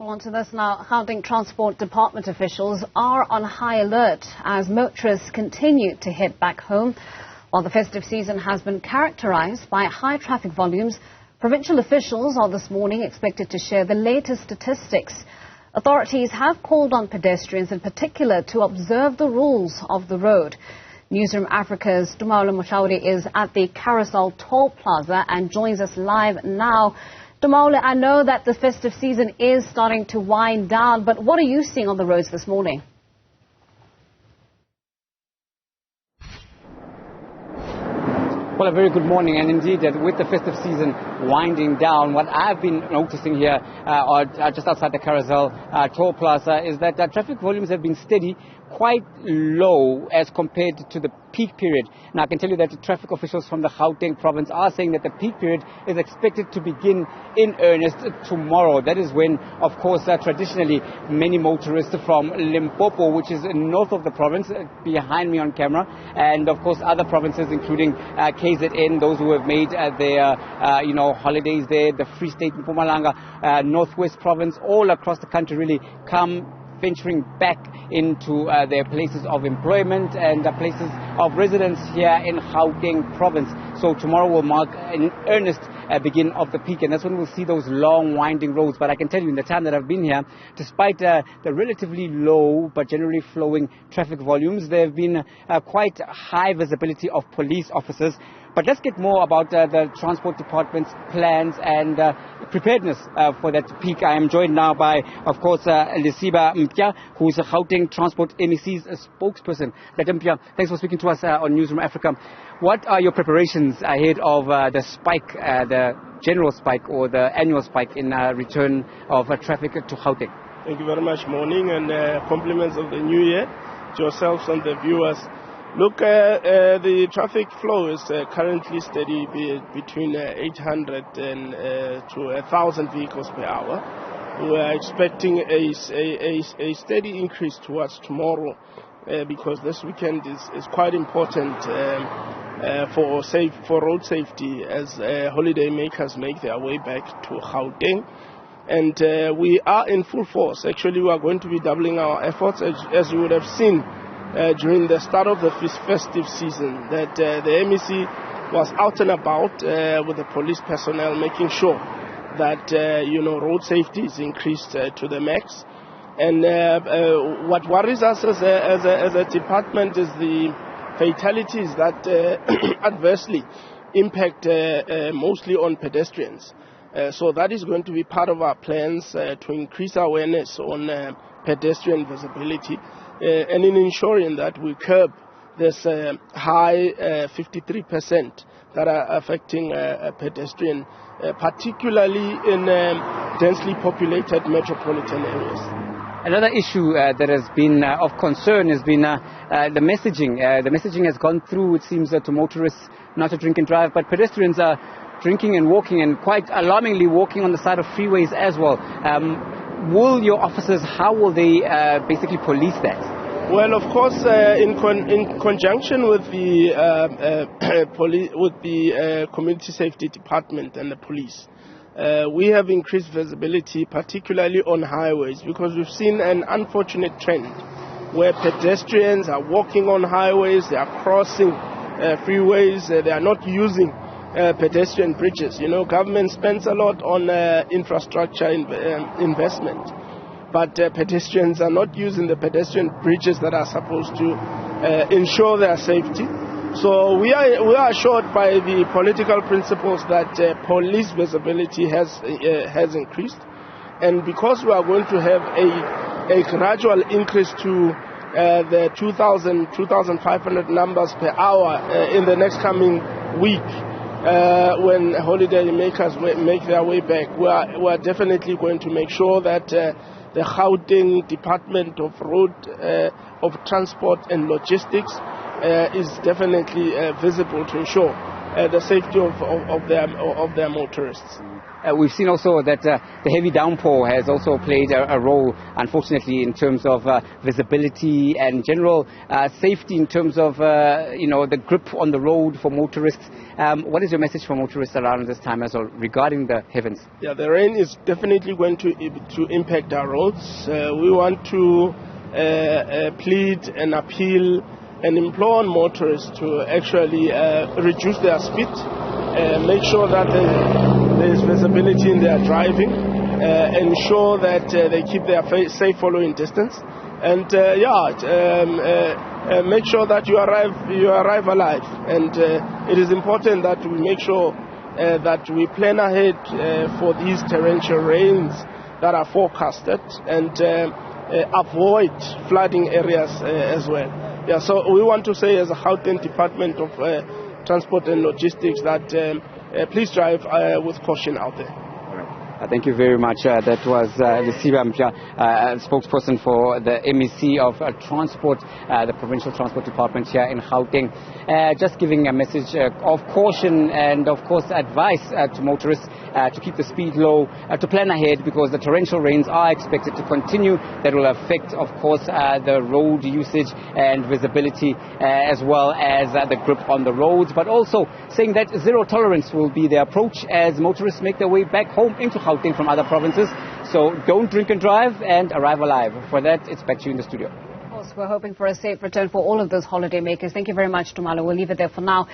On to this now. Gauteng Transport Department officials are on high alert as motorists continue to head back home. While the festive season has been characterised by high traffic volumes, provincial officials are this morning expected to share the latest statistics. Authorities have called on pedestrians in particular to observe the rules of the road. Newzroom Afrika's Mohlaoli is at the Carousel Toll Plaza and joins us live now. Tumaole, I know that the festive season is starting to wind down, but what are you seeing on the roads this morning? Well, a very good morning, and indeed, with the festive season winding down, what I've been noticing here, just outside the Carousel Toll Plaza, is that traffic volumes have been steady, quite low as compared to the peak period. Now, I can tell you that the traffic officials from the Gauteng province are saying that the peak period is expected to begin in earnest tomorrow. That is when, of course, traditionally many motorists from Limpopo, which is north of the province, behind me on camera, and of course other provinces, including KZN, those who have made their holidays there, the Free State, Mpumalanga, Northwest Province, all across the country really come venturing back into their places of employment and places of residence here in Gauteng province. So tomorrow will mark an earnest begin of the peak, and that's when we'll see those long winding roads. But I can tell you, in the time that I've been here, despite the relatively low but generally flowing traffic volumes, there have been quite high visibility of police officers. But let's get more about the Transport Department's plans and preparedness for that peak. I am joined now by, of course, Lesiba Mpya, who is a Gauteng Transport MEC's spokesperson. Mpya, thanks for speaking to us on Newzroom Afrika. What are your preparations ahead of the spike, the general spike or the annual spike in return of traffic to Gauteng? Thank you very much. Morning, and compliments of the new year to yourselves and the viewers. Look, the traffic flow is currently steady between 800 and to 1,000 vehicles per hour. We are expecting a steady increase towards tomorrow because this weekend is quite important for road safety as holiday makers make their way back to Gauteng. And we are in full force. Actually, we are going to be doubling our efforts, as you would have seen during the start of the festive season, that the MEC was out and about with the police personnel, making sure that road safety is increased to the max. And what worries us as a department is the fatalities that adversely impact mostly on pedestrians. So that is going to be part of our plans to increase awareness on pedestrian visibility. And in ensuring that we curb this high 53% that are affecting pedestrian, particularly in densely populated metropolitan areas. Another issue that has been of concern has been the messaging. The messaging has gone through, it seems, to motorists not to drink and drive, but pedestrians are drinking and walking, and quite alarmingly walking on the side of freeways as well. Will your officers, how will they basically police that? Well, of course, in conjunction with the Community Safety Department and the police, we have increased visibility, particularly on highways, because we've seen an unfortunate trend where pedestrians are walking on highways, they are crossing freeways, they are not using pedestrian bridges. Government spends a lot on infrastructure investment, but pedestrians are not using the pedestrian bridges that are supposed to ensure their safety. So we are assured by the political principles that police visibility has increased, and because we are going to have a gradual increase to the 2,500 numbers per hour in the next coming week, when holiday makers make their way back, we are definitely going to make sure that the Gauteng Department of Road, of Transport and Logistics is definitely visible to ensure the safety of their motorists. We've seen also that the heavy downpour has also played a role, unfortunately, in terms of visibility and general safety in terms of, the grip on the road for motorists. What is your message for motorists around this time as well regarding the heavens? Yeah, the rain is definitely going to impact our roads. We want to plead and appeal and implore on motorists to actually reduce their speed, make sure that there is visibility in their driving, ensure that they keep their safe following distance, and make sure that you arrive alive. And it is important that we make sure that we plan ahead for these torrential rains that are forecasted, and avoid flooding areas as well. Yeah, so we want to say as a Gauteng Department of Transport and Logistics that please drive with caution out there. Thank you very much. That was Lesiba Mpya, spokesperson for the MEC of Transport, the Provincial Transport Department here in Gauteng. Just giving a message of caution and, of course, advice to motorists to keep the speed low, to plan ahead, because the torrential rains are expected to continue. That will affect, of course, the road usage and visibility, as well as the grip on the roads, but also saying that zero tolerance will be the approach as motorists make their way back home into Gauteng from other provinces. So don't drink and drive and arrive alive. For that, it's back to you in the studio. Of course, we're hoping for a safe return for all of those holiday makers. Thank you very much, Tumaole. We'll leave it there for now.